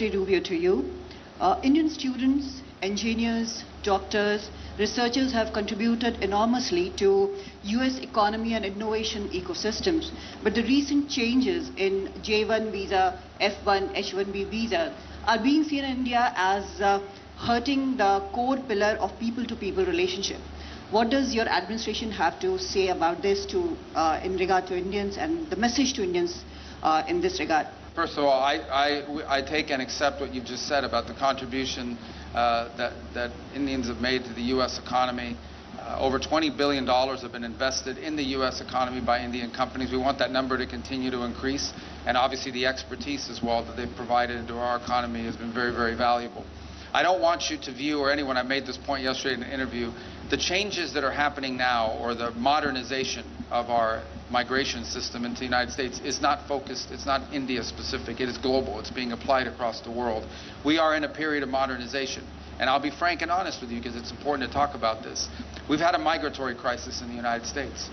Secretary Rubio, to you. Indian students, engineers, doctors, researchers have contributed enormously to US economy and innovation ecosystems. But the recent changes in J1 visa, F1, H1B visa are being seen in India as hurting the core pillar of people-to-people relationship. What does your administration have to say about this in regard to Indians and the message to Indians in this regard? First of all, I take and accept what you've just said about the contribution that Indians have made to the U.S. economy. Over $20 billion have been invested in the U.S. economy by Indian companies. We want that number to continue to increase. And obviously the expertise as well that they've provided to our economy has been very, very valuable. I don't want you to view, or anyone, I made this point yesterday in an interview, the changes that are happening now, or the modernization of our migration system into the United States, is not focused, it's not India specific, it is global, it's being applied across the world. We are in a period of modernization. And I'll be frank and honest with you because it's important to talk about this. We've had a migratory crisis in the United States.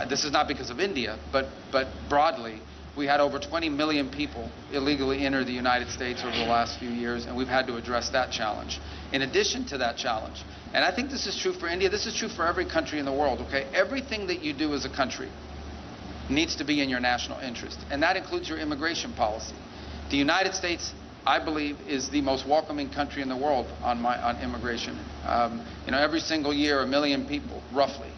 This is not because of India, but broadly, we had over 20 million people illegally enter the United States over the last few years, and we've had to address that challenge. In addition to that challenge, and I think this is true for India, this is true for every country in the world, okay? Everything that you do as a country needs to be in your national interest, and that includes your immigration policy. The United States, I believe, is the most welcoming country in the world on immigration. You know, every single year, 1 million people, roughly,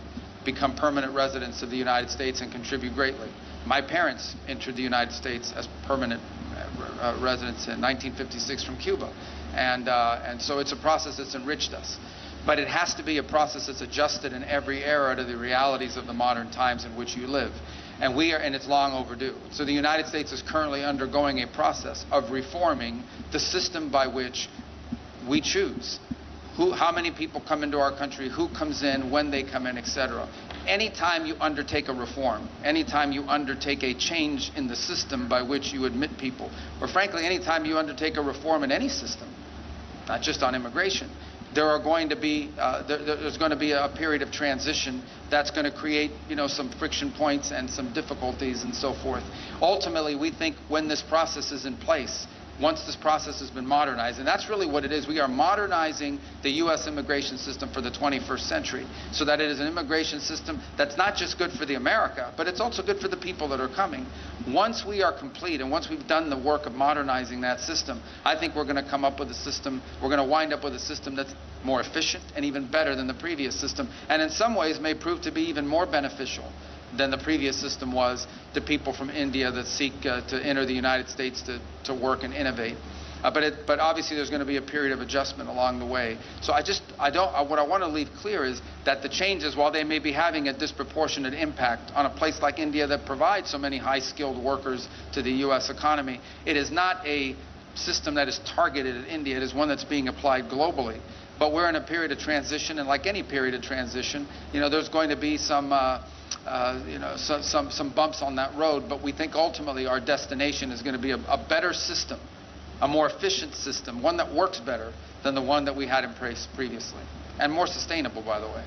become permanent residents of the United States and contribute greatly. My parents entered the United States as permanent residents in 1956 from Cuba, and so it's a process that's enriched us. But it has to be a process that's adjusted in every era to the realities of the modern times in which you live. And it's long overdue. So the United States is currently undergoing a process of reforming the system by which we choose how many people come into our country, who comes in, when they come in, etc. Anytime you undertake a reform, anytime you undertake a change in the system by which you admit people, or frankly, anytime you undertake a reform in any system, not just on immigration, there's going to be a period of transition that's going to create, you know, some friction points and some difficulties and so forth. Ultimately, we think when this process is in place, once this process has been modernized, and that's really what it is. We are modernizing the U.S. immigration system for the 21st century so that it is an immigration system that's not just good for the America, but it's also good for the people that are coming. Once we are complete and once we've done the work of modernizing that system, I think we're going to come up with a system, we're going to wind up with a system that's more efficient and even better than the previous system, and in some ways may prove to be even more beneficial than the previous system was to people from India that seek to enter the United States to work and innovate. But obviously there's going to be a period of adjustment along the way. So what I want to leave clear is that the changes, while they may be having a disproportionate impact on a place like India that provides so many high-skilled workers to the U.S. economy, it is not a system that is targeted at India. It is one that's being applied globally. But we're in a period of transition, and like any period of transition, you know, there's going to be some bumps on that road, but we think ultimately our destination is going to be a better system, a more efficient system, one that works better than the one that we had in place previously, and more sustainable, by the way.